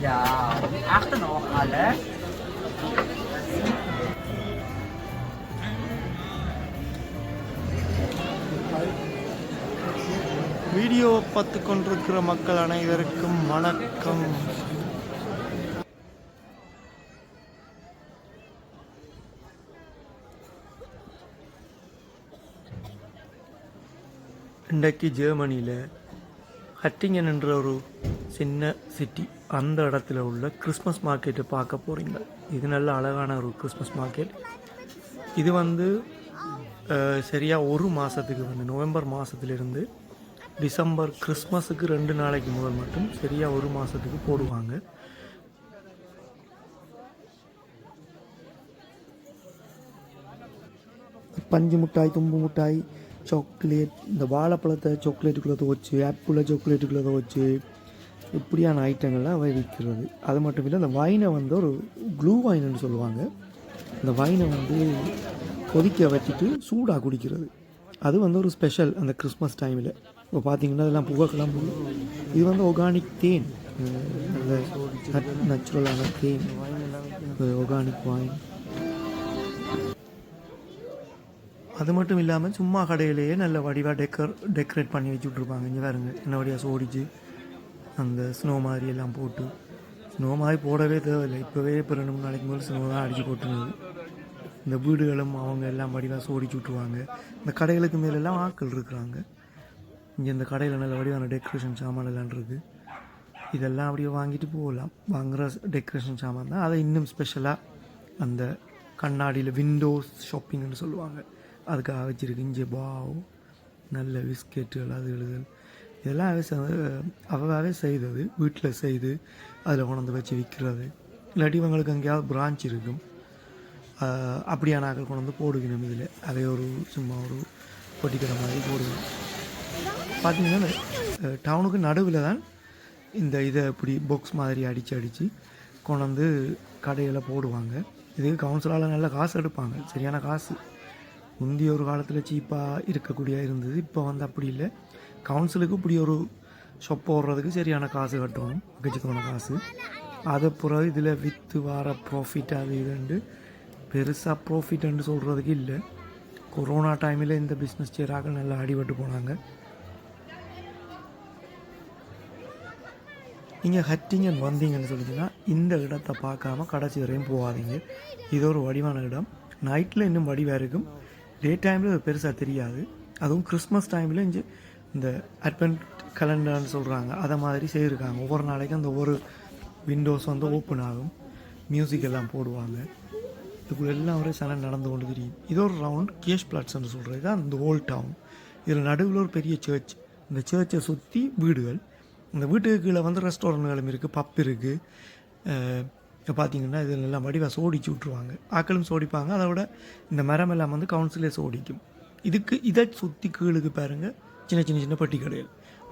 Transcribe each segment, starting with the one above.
Ja, achten auch alle. Video பார்த்து கொண்டிருக்கிற மக்கள் அனைவருக்கும் வணக்கம். இன்றைக்கு ஜெர்மனியில் ஹட்டிங்கன் என்ற ஒரு சின்ன சிட்டி, அந்த இடத்துல உள்ள கிறிஸ்மஸ் மார்க்கெட்டை பார்க்க போகிறீங்க. இது நல்ல அழகான ஒரு கிறிஸ்மஸ் மார்க்கெட். இது சரியாக ஒரு மாதத்துக்கு நவம்பர் மாதத்துலேருந்து டிசம்பர் கிறிஸ்மஸுக்கு 2 நாளைக்கு முதல் மட்டும் சரியாக ஒரு மாதத்துக்கு போடுவாங்க. பஞ்சு மிட்டாய், தும்பு மிட்டாய், சாக்லேட், இந்த வாழைப்பழத்தை சாக்லேட்டுக்குள்ளே துவச்சி, ஆப்பிளை சாக்லேட்டுக்குள்ளே துவச்சி, இப்படியான ஐட்டங்கள்லாம் அவை விற்கிறது. அது மட்டும் இல்லை, அந்த வைனை ஒரு க்ளூ வைன்னு சொல்லுவாங்க. அந்த வைனை கொதிக்க வச்சுட்டு சூடாக குடிக்கிறது. அது ஒரு ஸ்பெஷல் அந்த கிறிஸ்மஸ் டைமில். இப்போ பார்த்தீங்கன்னா அதெல்லாம் புகைக்கெல்லாம் இது ஆர்கானிக் தேன், நல்ல நேச்சுரலான தேன், ஆர்கானிக் வைன். அது மட்டும் இல்லாமல் சும்மா கடையிலேயே நல்ல வடிவாக டெக்கரேட் பண்ணி வச்சுட்ருப்பாங்க. இங்கே பாருங்க, என்ன வழியாக சோடிச்சு அந்த ஸ்னோ மாதிரி எல்லாம் போட்டு. ஸ்னோ மாதிரி போடவே தேவையில்லை, இப்போவே இப்போ 2-3 நாளைக்கு முதல் ஸ்னோ தான் அடித்து போட்டுருந்தது. இந்த வீடுகளும் அவங்க எல்லாம் வடிவாக சோடிச்சு விட்ருவாங்க. இந்த கடைகளுக்கு மேலெல்லாம் ஆட்கள் இருக்கிறாங்க. இங்கே இந்த கடையில் நல்ல வடிவான டெக்கரேஷன் சாமான் எல்லாம் இருக்குது. இதெல்லாம் அப்படியே வாங்கிட்டு போகலாம். வாங்குகிற டெக்கரேஷன் சாமான் தான். அதை இன்னும் ஸ்பெஷலாக அந்த கண்ணாடியில் விண்டோஸ் ஷாப்பிங்னு சொல்லுவாங்க, அதுக்காக வச்சுருக்கு. இங்கே பாவ் நல்ல பிஸ்கெட்டுகள், அது எழுதல், இதெல்லாம் அவாவே செய்தது, வீட்டில் செய்து அதில் கொண்டு வச்சு விற்கிறது. இல்லாட்டி இவங்களுக்கு எங்கேயாவது பிரான்ச் இருக்கும், அப்படியான ஆக்கள் கொண்டு போடுக்கணும். இதில் அதை சும்மா ஒரு பொட்டிக்கடை மாதிரி போடுவோம். பார்த்திங்கன்னா டவுனுக்கு நடுவில் தான் இந்த இதை இப்படி பாக்ஸ் மாதிரி அடித்து கொண்டு கடையில் போடுவாங்க. இதுக்கு கவுன்சிலால் நல்ல காசு எடுப்பாங்க, சரியான காசு. முந்தைய ஒரு காலத்தில் சீப்பாக இருக்கக்கூடிய இருந்தது. இப்போ அப்படி இல்லை. கவுன்சிலுக்கு இப்படி ஒரு ஷாப் போடுறதுக்கு சரியான காசு கட்டணும், கட்சிக்கான காசு. அதை பிறகு இதில் விற்று வர ப்ராஃபிட் அது இதுண்டு பெருசாக ப்ராஃபிட்ன்னு சொல்கிறதுக்கு இல்லை. கொரோனா டைமில் இந்த பிஸ்னஸ் செய்கிறாங்க, நல்லா அடிபட்டு போனாங்க. நீங்கள் ஹட்டிங்கன் வந்தீங்கன்னு சொல்லிங்கன்னா இந்த இடத்தை பார்க்காம கடைசி வரையும் போகாதீங்க. இது ஒரு வடிவான இடம். நைட்டில் இன்னும் வடிவாக இருக்கும், டே டைமில் பெருசாக தெரியாது. அதுவும் கிறிஸ்மஸ் டைமில் இந்த அட்வென்ட் கலண்டர்னு சொல்கிறாங்க, அதை மாதிரி செய்திருக்காங்க. ஒவ்வொரு நாளைக்கும் அந்த ஒவ்வொரு விண்டோஸ் ஓப்பன் ஆகும், மியூசிக் எல்லாம் போடுவாங்க. இதுக்குள்ள எல்லாம் ஒரே சனம் நடந்து கொண்டு தெரியும். இது ஒரு ரவுண்ட் கேஷ் பிளாட்ஸ்ன்னு சொல்கிறது தான் இந்த ஓல்ட் டவுன். இதில் நடுவில் ஒரு பெரிய சர்ச். இந்த சர்ச்சை சுற்றி வீடுகள், இந்த வீட்டுக்கு கீழே ரெஸ்டாரண்ட்களும் இருக்குது, பப் இருக்குது. இப்போ பார்த்தீங்கன்னா இதில் எல்லாம் வடிவாக சோடிச்சு விட்ருவாங்க. ஆக்களும் சோடிப்பாங்க. அதை விட இந்த மரம் எல்லாம் கவுன்சிலே சோடிக்கும். இதை சுற்றி கீழுக்கு பாருங்கள் சின்ன சின்ன சின்ன பெட்டி கடைகள்.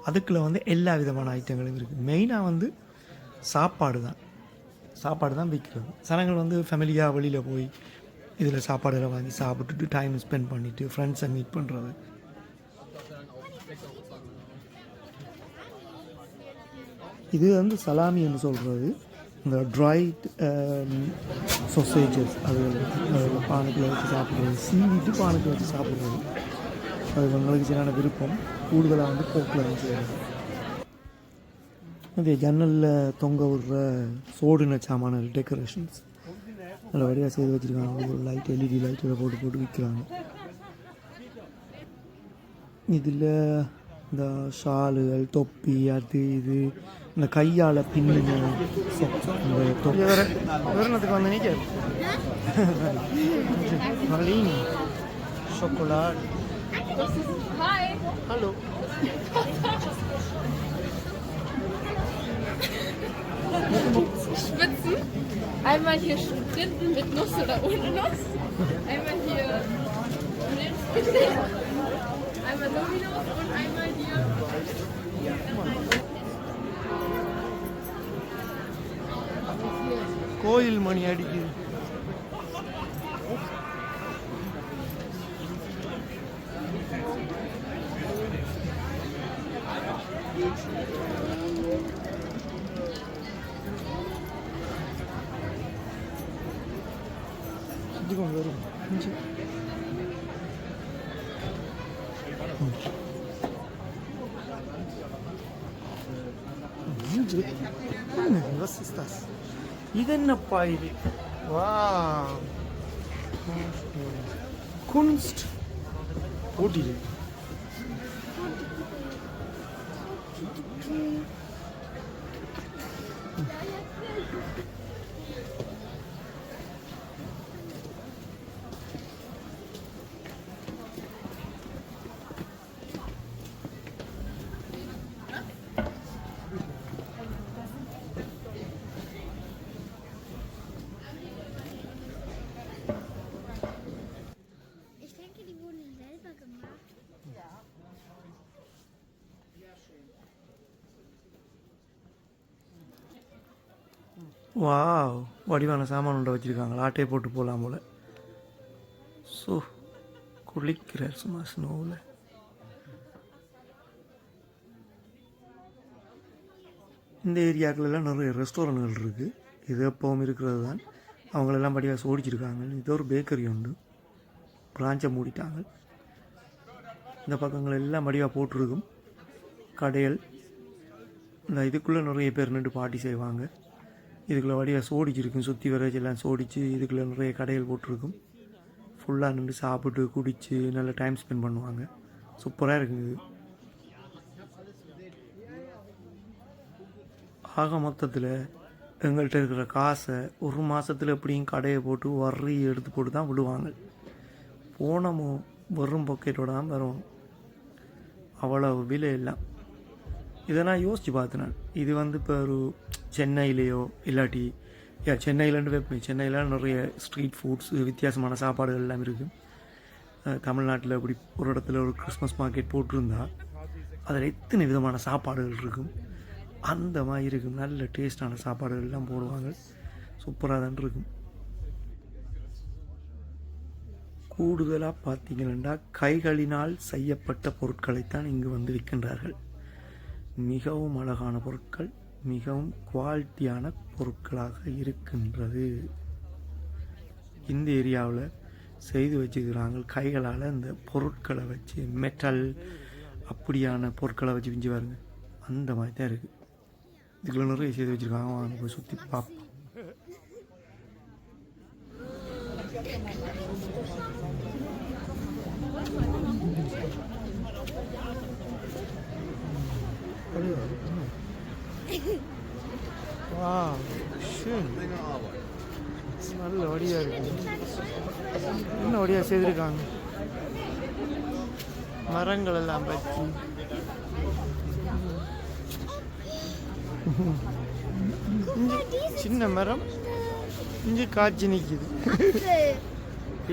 அதுக்குள்ளே எல்லா விதமான ஐட்டங்களும் இருக்குது. மெயினாக சாப்பாடு தான் விற்கிறது. சனங்கள் ஃபேமிலியாக வெளியில் போய் இதில் சாப்பாடெல்லாம் வாங்கி சாப்பிட்டுட்டு டைம் ஸ்பெண்ட் பண்ணிவிட்டு ஃப்ரெண்ட்ஸை மீட் பண்ணுறது. இது சலாமின்னு சொல்கிறது. இந்த ட்ரைட் சொசேஜஸ், அது பானுக்குள்ள வச்சு சாப்பிட்றது, சீவிட்டு பானுக்கு வச்சு சாப்பிட்றது. அது உங்களுக்கு சரியான விருப்பம். கூடுதலாக போக்கில் செய்கிறது. அது ஜன்னலில் தொங்க விடுற சோடின சாமான டெக்கரேஷன்ஸ் நல்ல வழியாக செய்து வச்சுருக்காங்க. ஒரு லைட், எல்இடி லைட் இதை போட்டு விற்கிறாங்க. இதில் இந்த ஷாலுகள், தொப்பி, அது இது, இந்த கையால் பின்னுங்க இந்த தொப்பி விவரணத்துக்கு நீக்க chocolade. Hi. Hallo. Schwitzen. Einmal hier sprinten mit Nuss oder ohne Nuss. Einmal hier einmal Dominos und einmal hier. கோயில் மணி அடிக்குது. இது கொண்டு வரும் Was ist das? இது என்னப்பா இது? வா குன்ஸ்ட் போட்டியில் Ich denke, die wurden selber gemacht. Wow வடிவான சாமான் உண்டை வச்சுருக்காங்களா ஆட்டையை போட்டு போகலாம் போல் ஸோ குளிக்கிறார் சும்மா ஸ்னோவில் இந்த ஏரியாக்களெல்லாம் நிறைய ரெஸ்டாரண்ட்கள் இருக்குது இது எப்பவும் இருக்கிறது தான் அவங்களெல்லாம் படியாக சோடிச்சிருக்காங்க இது ஒரு பேக்கரி உண்டு பிரான்ச்சை மூடிட்டாங்க இந்த பக்கங்கள் எல்லாம் படியாக போட்டிருக்கும் கடைகள் இந்த இதுக்குள்ளே நிறைய பேர் நின்று பார்ட்டி செய்வாங்க இதுக்குள்ளே வடியாக சோடிச்சிருக்கும் சுற்றி வரைச்சி எல்லாம் சோடிச்சு இதுக்குள்ளே நிறைய கடைகள் போட்டிருக்கும் ஃபுல்லாக நின்று சாப்பிட்டு குடித்து நல்ல டைம் ஸ்பெண்ட் பண்ணுவாங்க சூப்பராக இருக்குது ஆக மொத்தத்தில் எங்கள்கிட்ட இருக்கிற காசை ஒரு மாதத்தில் எப்படியும் கடையை போட்டு வரி எடுத்து போட்டு தான் விடுவாங்க போனமோ வெறும் பாக்கெட்டோட தான் வரணும் அவ்வளவு விலை எல்லாம் இதை நான் யோசித்து பார்த்தேன் இது வந்து இப்போ ஒரு சென்னையிலேயோ இல்லாட்டி சென்னையிலேருந்து வைப்பேன் சென்னையில் நிறைய ஸ்ட்ரீட் ஃபுட்ஸ் வித்தியாசமான சாப்பாடுகள் எல்லாம் இருக்குது தமிழ்நாட்டில் இப்படி ஒரு இடத்துல ஒரு கிறிஸ்மஸ் மார்க்கெட் போட்டிருந்தா அதில் எத்தனை விதமான சாப்பாடுகள் இருக்கும் அந்த மாதிரி இருக்கும் நல்ல டேஸ்டான சாப்பாடுகள் எல்லாம் போடுவாங்க சூப்பராக தான் இருக்கும் கூடுதலாக பார்த்தீங்கன்னா கைகளினால் செய்யப்பட்ட பொருட்களைத்தான் இங்கு வந்து விற்கின்றார்கள் மிகவும் அழகான பொருட்கள் மிகவும் குவாலிட்டியான பொருட்களாக இருக்கின்றது இந்த ஏரியாவில் செய்து வச்சுக்கிறாங்க கைகளால் இந்த பொருட்களை வச்சு மெட்டல் அப்படியான பொருட்களை வச்சு பிஞ்சு பாருங்க அந்த மாதிரி தான் இருக்குது இதுக்குள்ள நிறைய செய்து வச்சுருக்காங்க வாங்க போய் சுற்றி பார்ப்போம் Wow, schön. நல்ல வடியா இருக்கு என்ன வடியா செய்திருக்காங்க மரங்கள் எல்லாம் வச்சு சின்ன மரம் இஞ்சி காய்ச்சி நிற்கிது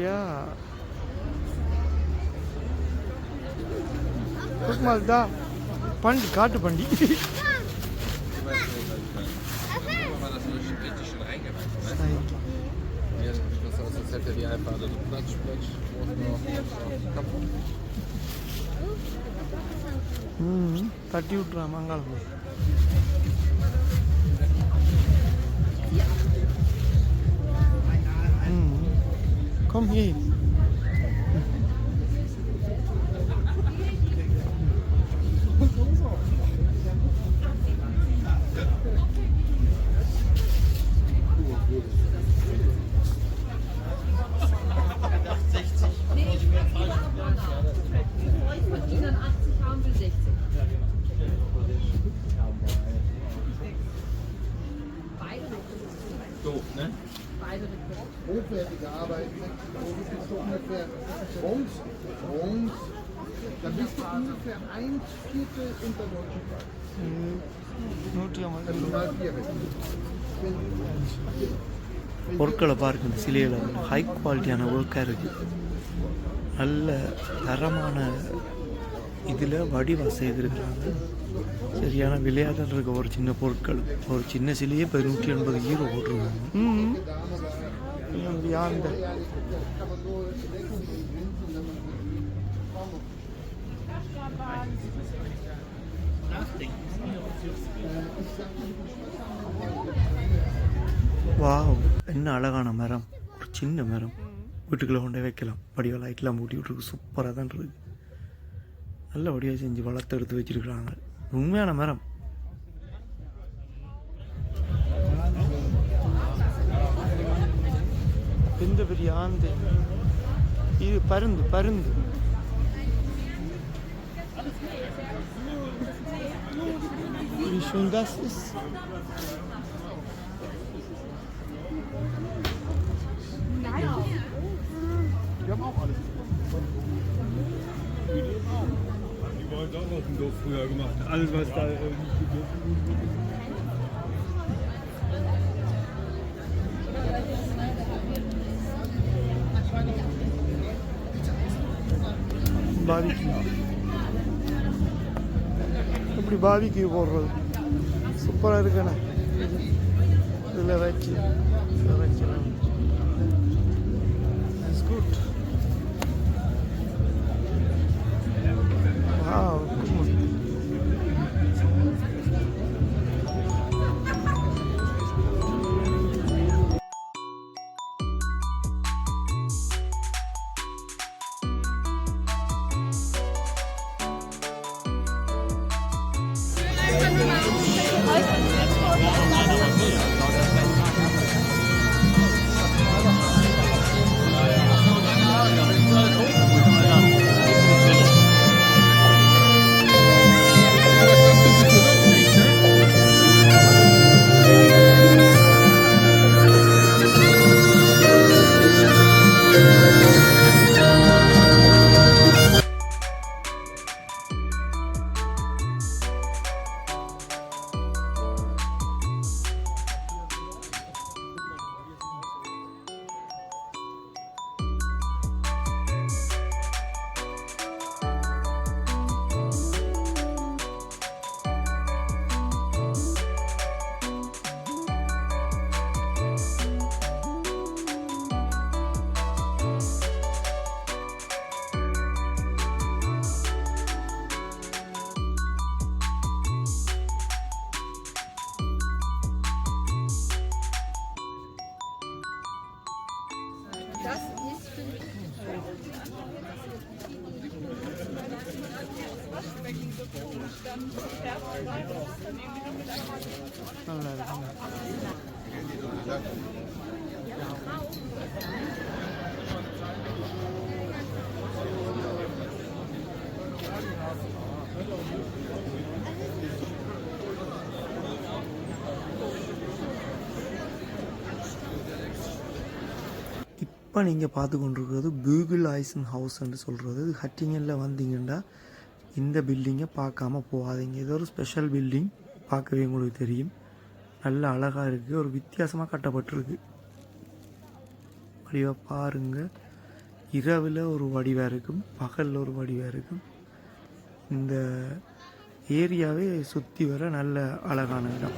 யா குக்மால்தா பண்டி காட்டு பண்டி hätte die einfach alle so Platsch தட்டி விட்டுறா மங்காளம் Komm hier. Doof, ne? Hochwertige Arbeit, ungefähr Bronze. Da bist du ungefähr 1/4 unter deutschen Preis. பொருட்களை பாருங்க இந்த சிலையில் ஹை குவாலிட்டியான ஒர்க்காக இருக்குது நல்ல தரமான இதில் வடிவம் செய்திருக்கிறாங்க சரியான விளையாட்டு இருக்க ஒரு சின்ன பொருட்கள் ஒரு சின்ன சிலையே இப்போ 180 யூரோ போட்டிருக்காங்க வாவ் என்ன அழகான மரம் ஒரு சின்ன மரம் வீட்டுக்குள்ளே கொண்டே வைக்கலாம். வடிவாக லைட்லாம் மூட்டி விட்ருக்கு. சூப்பராக தான் இருக்குது. நல்ல வடிவாக செஞ்சு வளர்த்து எடுத்து வச்சுருக்குறாங்க. உண்மையான மரம். எந்த பெரிய ஆந்தை இது. பருந்து பருந்து. Wie schön das ist. Die haben auch alles. Die wollen auch noch ein Dorf früher gemacht. Alles, was da. Barbecue. எப்படி பாபிக்யூ போடுறது சூப்பராக இருக்குண்ணே. இதில் வச்சு வைக்கலாம். That's good. Wow, cool. Das ist für நல்லா இருக்கு. இப்போ நீங்கள் பார்த்து கொண்டிருக்கிறது கூகுள் ஐசன் ஹவுஸ்ன்னு சொல்கிறது. இது ஹட்டிங்கனில் வந்தீங்கன்னா இந்த பில்டிங்கை பார்க்காம போகாதீங்க. இது ஒரு ஸ்பெஷல் பில்டிங். பார்க்கவே உங்களுக்கு தெரியும். நல்ல அழகாக இருக்குது. ஒரு வித்தியாசமாக கட்டப்பட்டிருக்கு. வடிவாக பாருங்கள். இரவில் ஒரு வடிவாக இருக்கும், பகலில் ஒரு வடிவாக இருக்கும். இந்த ஏரியாவே சுற்றி வர நல்ல அழகான இடம்.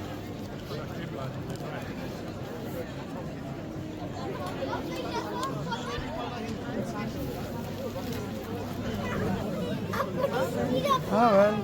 well.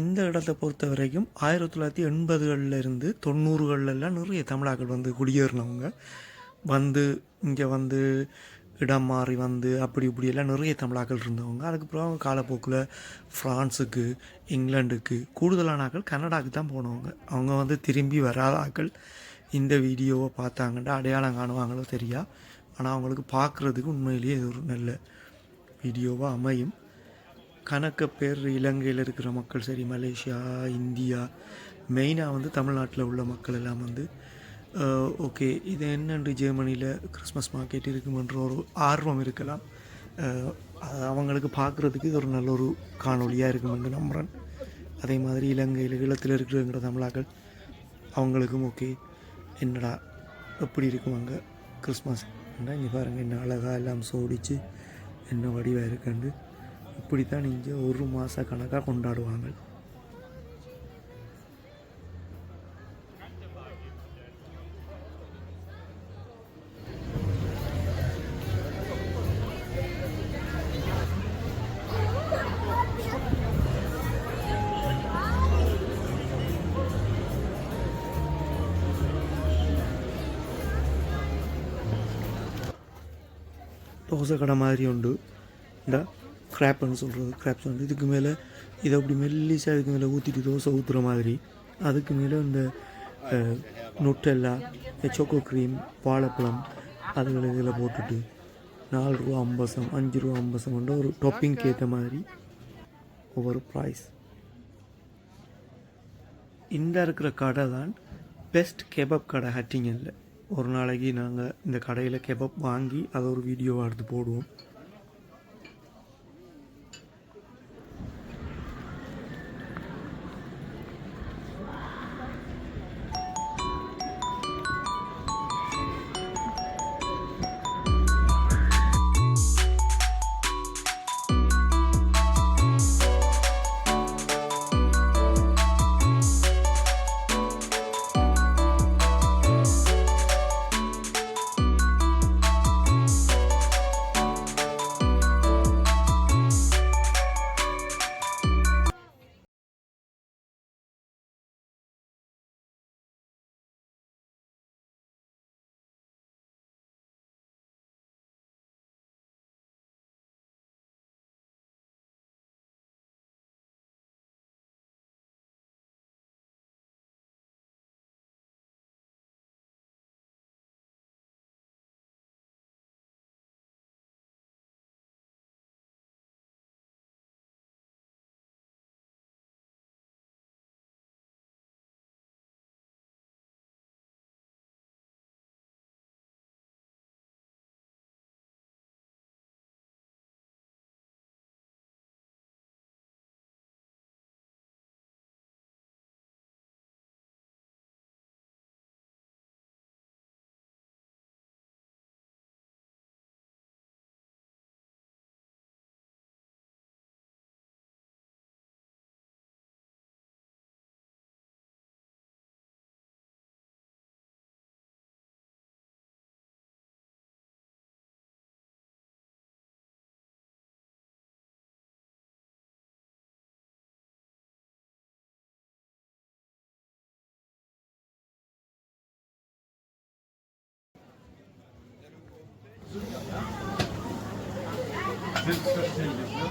இந்த இடத்தை பொறுத்த வரைக்கும் 1980களில் இருந்து 90களில் நிறைய தமிழாக்கள் வந்து குடியேறினவங்க வந்து இங்கே வந்து இடம் மாறி வந்து அப்படி இப்படியெல்லாம் நிறைய தமிழாக்கள் இருந்தவங்க. அதுக்கப்புறம் காலப்போக்கில் ஃப்ரான்ஸுக்கு, இங்கிலாண்டுக்கு, கூடுதலான ஆக்கள் கனடாவுக்கு தான் போனவங்க. அவங்க வந்து திரும்பி வராத ஆக்கள் இந்த வீடியோவை பார்த்தாங்கன்னா அடையாளம் காணுவாங்களோ தெரியா. ஆனால் அவங்களுக்கு பார்க்குறதுக்கு உண்மையிலேயே இது ஒரு நல்ல வீடியோவாக அமையும். கணக்க பேர் இலங்கையில் இருக்கிற மக்கள் சரி, மலேசியா, இந்தியா, மெயினாக வந்து தமிழ்நாட்டில் உள்ள மக்கள் எல்லாம் வந்து ஓகே இது என்னென்று ஜெர்மனியில் கிறிஸ்மஸ் மார்க்கெட் இருக்குமென்ற ஒரு ஆர்வம் இருக்கலாம். அவங்களுக்கு பார்க்குறதுக்கு இது ஒரு நல்ல ஒரு காணொலியாக இருக்குமென்று நம்புகிறேன். அதே மாதிரி இலங்கையில் ஈழத்தில் இருக்கிற தமிழாக்கள் அவங்களுக்கும் ஓகே என்னடா எப்படி இருக்கும் அங்கே கிறிஸ்மஸ் இங்கே பாருங்கள் என்ன அழகாக எல்லாம் சோடிச்சு என்ன வடிவாக இருக்குண்டு இப்படித்தான் இங்கே ஒரு மாத கணக்காக கொண்டாடுவாங்க. தோசை கடை மாதிரி உண்டு இந்த கிராப்னு சொல்கிறது. கிராப்ஸ் வந்து இதுக்கு மேலே இதை அப்படி மெல்லிசாக இதுக்கு மேலே ஊற்றிட்டு தோசை ஊற்றுற மாதிரி, அதுக்கு மேலே இந்த நுட்டெல்லா, சொக்கோ க்ரீம், வாழைப்பழம் அதுகளை இதில் போட்டுட்டு 4 ரூபா 50 5 ரூபா 50 ஒரு டாப்பிங்க்கு ஏற்ற மாதிரி ஒவ்வொரு ப்ரைஸ். இந்த இருக்கிற கடை தான் பெஸ்ட் கெபாப் கடை ஹட்டிங்கல்ல. ஒரு நாளைக்கு நாங்கள் இந்த கடையில் கெபாப் வாங்கி அதை ஒரு வீடியோவாக எடுத்து போடுவோம். Selbstverständlich, ne?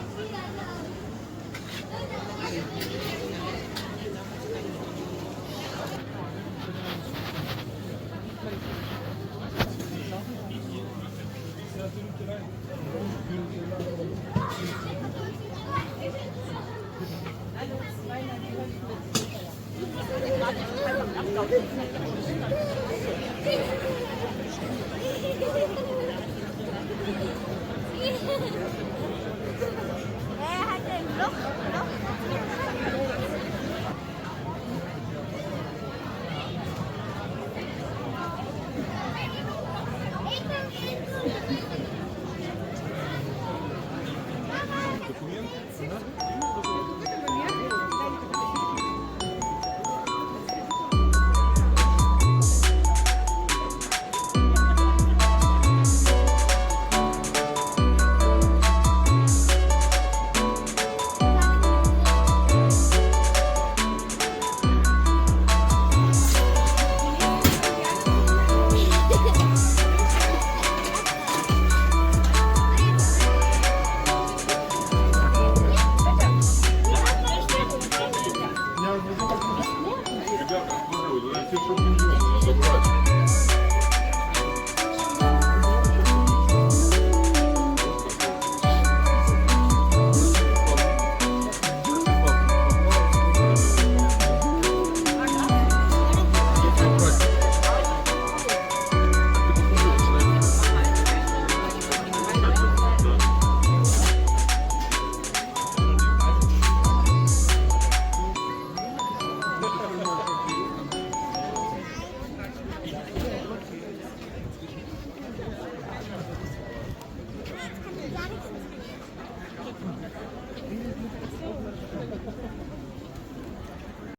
Tag.